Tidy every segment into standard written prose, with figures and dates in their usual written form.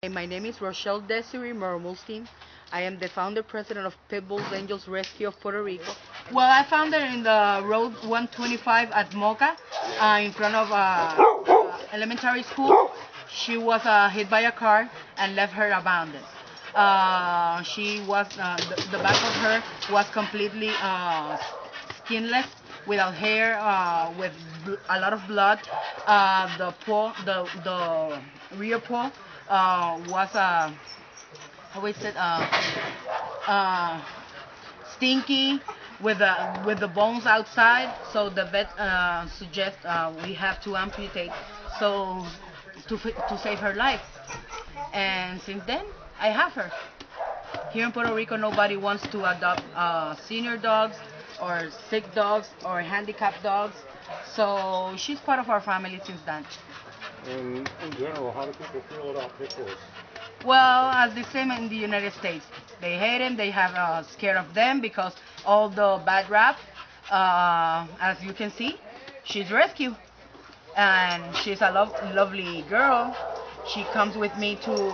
My name is Rochelle Desiree Mermelstein. I am the founder president of Pitbull's Angels Rescue of Puerto Rico. Well, I found her in the road 125 at Moca, in front of elementary school. She was hit by a car and left her abandoned. She was the back of her was completely skinless, without hair, with a lot of blood. The rear paw was how is it uh, stinky with the bones outside. So the vet suggests we have to amputate, so to save her life. And since then, I have her. Here in Puerto Rico, nobody wants to adopt senior dogs or sick dogs or handicapped dogs. So she's part of our family since then. And in general, how do people feel about pit bulls? Well, as the same in the United States, they hate them. They have scared of them because all the bad rap. As you can see, she's rescue, and she's a lovely girl. She comes with me to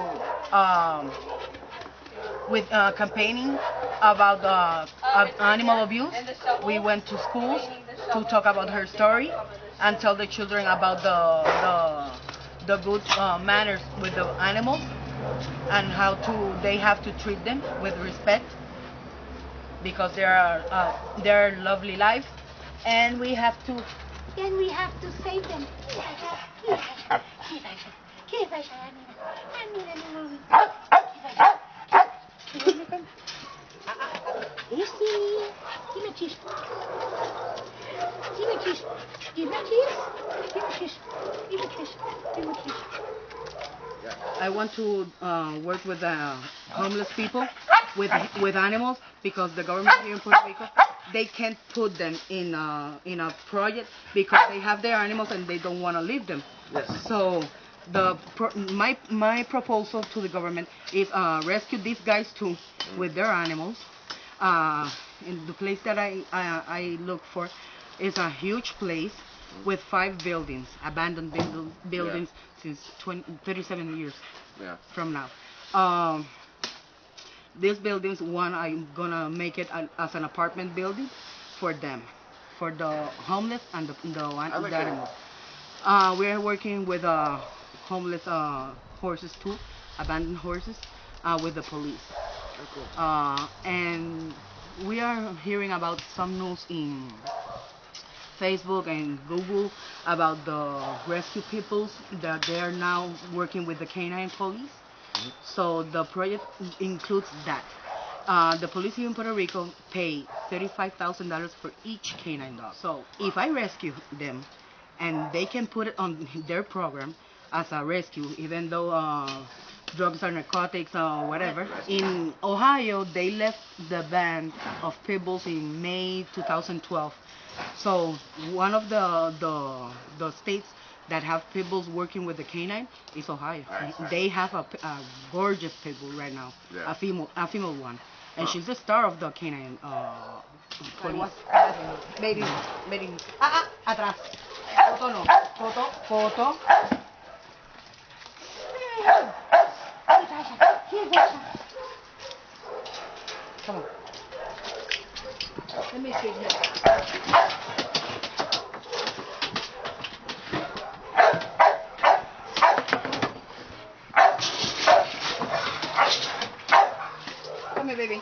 with campaigning about animal abuse. We went to schools to talk about her story and tell the children about the good manners with the animals and how they have to treat them with respect because they're lovely lives, and we have to save them. I want to work with homeless people, with animals, because the government here in Puerto Rico, they can't put them in a project because they have their animals and they don't want to leave them. Yes. So my proposal to the government is rescue these guys too with their animals. In the place that I look for is a huge place with 5 buildings, abandoned buildings since 37 years from now. These buildings, one, I'm gonna make it as an apartment building for them, for the homeless and the animals. We're working with homeless horses too, abandoned horses, with the police. And we are hearing about some news in Facebook and Google about the rescue peoples that they are now working with the canine police. So the project includes that. The police here in Puerto Rico pay $35,000 for each canine dog. So if I rescue them, and they can put it on their program as a rescue, even though drugs or narcotics or whatever. In Ohio, they left the ban of pit bulls in May 2012. So one of the states that have pit bulls working with the canine is Ohio. They have a gorgeous pit bull right now, a female one, and she's the star of the canine police. Baby, atrás. Foto no, foto. Come on. Let me see here. Come here, baby.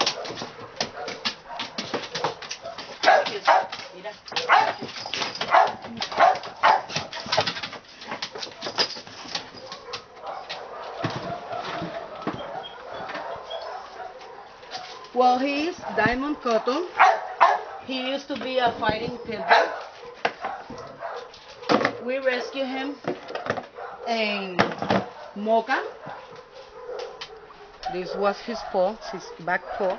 Well, he is Diamond Cotton. He used to be a fighting pit bull. We rescued him in Moca. This was his paw, his back paw.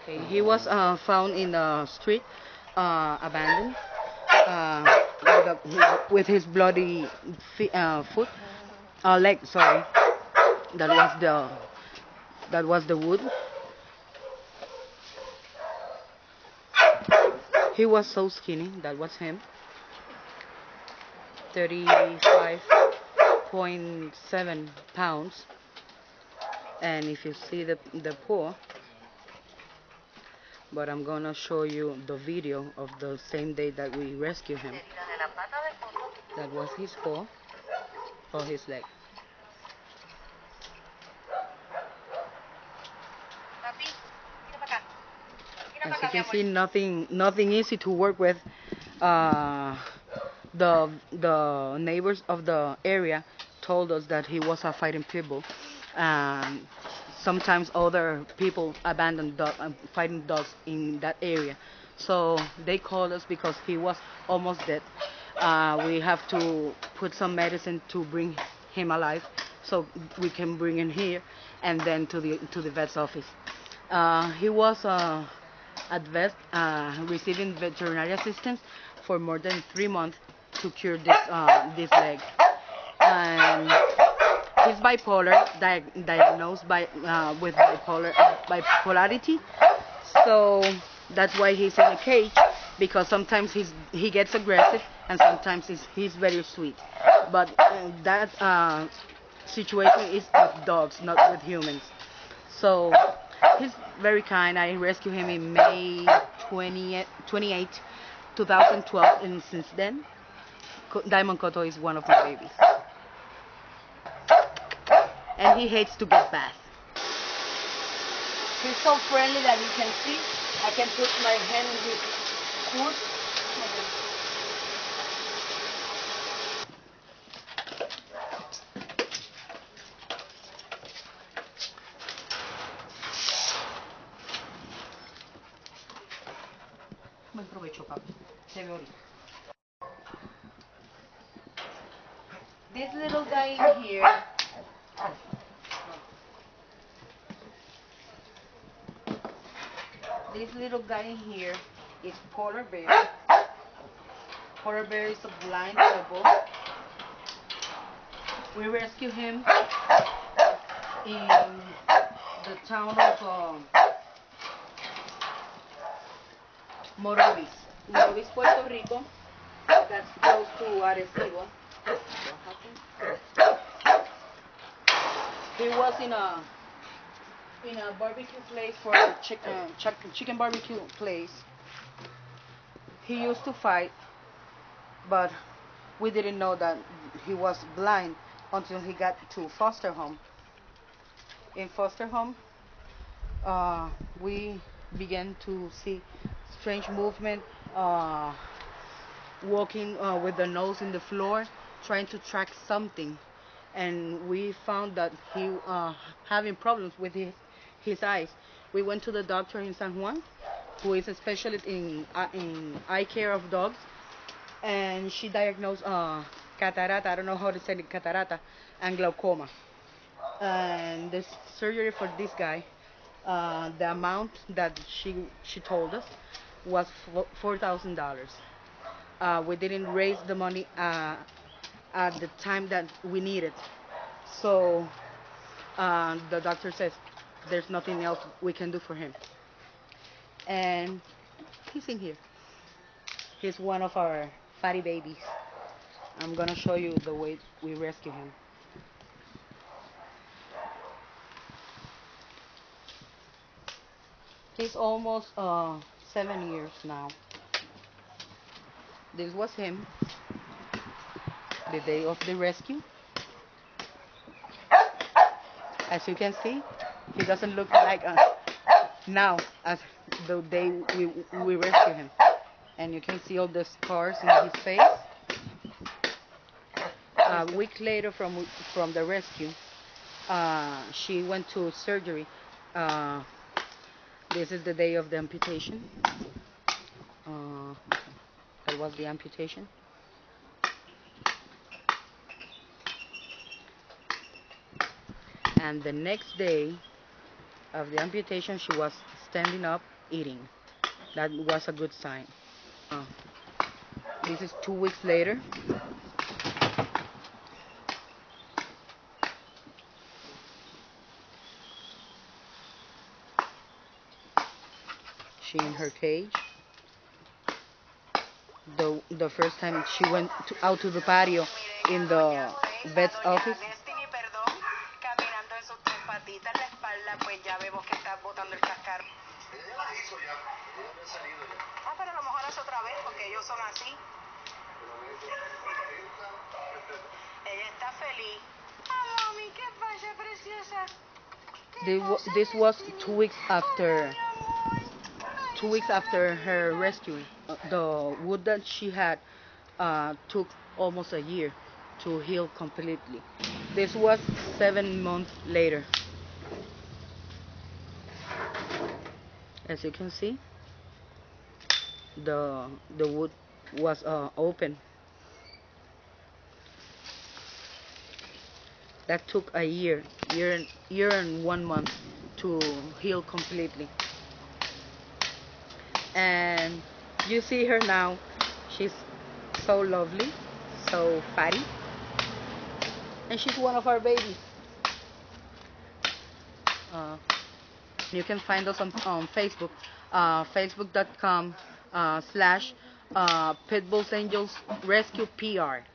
Okay, he was found in the street, abandoned, with his bloody foot, leg. Sorry, that was the wood. He was so skinny. That was him. 35 1.7 pounds. And if you see the paw, but I'm gonna show you the video of the same day that we rescued him. That was his paw or his leg. As you can see, nothing easy to work with. Uh, the neighbors of the area told us that he was a fighting pit bull. And sometimes other people abandon fighting dogs in that area. So they called us because he was almost dead. We have to put some medicine to bring him alive, so we can bring him here and then to the vet's office. He was at vet receiving veterinary assistance for more than 3 months to cure this leg. And he's bipolar, diagnosed with bipolarity. So that's why he's in a cage, because sometimes he gets aggressive and sometimes he's very sweet. But that situation is with dogs, not with humans. So he's very kind. I rescued him in May 28, 2012, and since then, Diamond Koto is one of my babies. And he hates to get bathed. He's so friendly that you can see. I can put my hand in his foot. Buen provecho, papi. Se ve ahorita. This little guy in here. This little guy in here is Polar Bear. Polar Bear is a blind pit. We rescued him in the town of Morovis, Puerto Rico. That's close to Arecibo. He was in a barbecue place for chicken barbecue place. He used to fight, but we didn't know that he was blind until he got to foster home. In foster home, we began to see strange movement, walking with the nose in the floor, trying to track something. And we found that he having problems with his eyes. We went to the doctor in San Juan, who is a specialist in eye care of dogs, and she diagnosed catarata. I don't know how to say it, catarata, and glaucoma. And the surgery for this guy, the amount that she told us was $4,000. We didn't raise the money at the time that we needed, so the doctor says there's nothing else we can do for him. And he's in here. He's one of our fatty babies. I'm gonna show you the way we rescue him. He's almost 7 years now. This was him the day of the rescue. As you can see, he doesn't look like now as the day we rescued him. And you can see all the scars in his face. A week later from the rescue, she went to surgery. This is the day of the amputation. That was the amputation. And the next day of the amputation, she was standing up eating. That was a good sign. This is 2 weeks later. She in her cage. The first time she went out to the patio in vet's office. This was 2 weeks after 2 weeks after her rescue. The wound that she had took almost a year to heal completely. This was 7 months later. As you can see, the wound was open. That took a year and 1 month to heal completely. And you see her now. She's so lovely, so fatty, and she's one of our babies. Uh, you can find us on Facebook, facebook.com/Pitbulls Angels Rescue PR.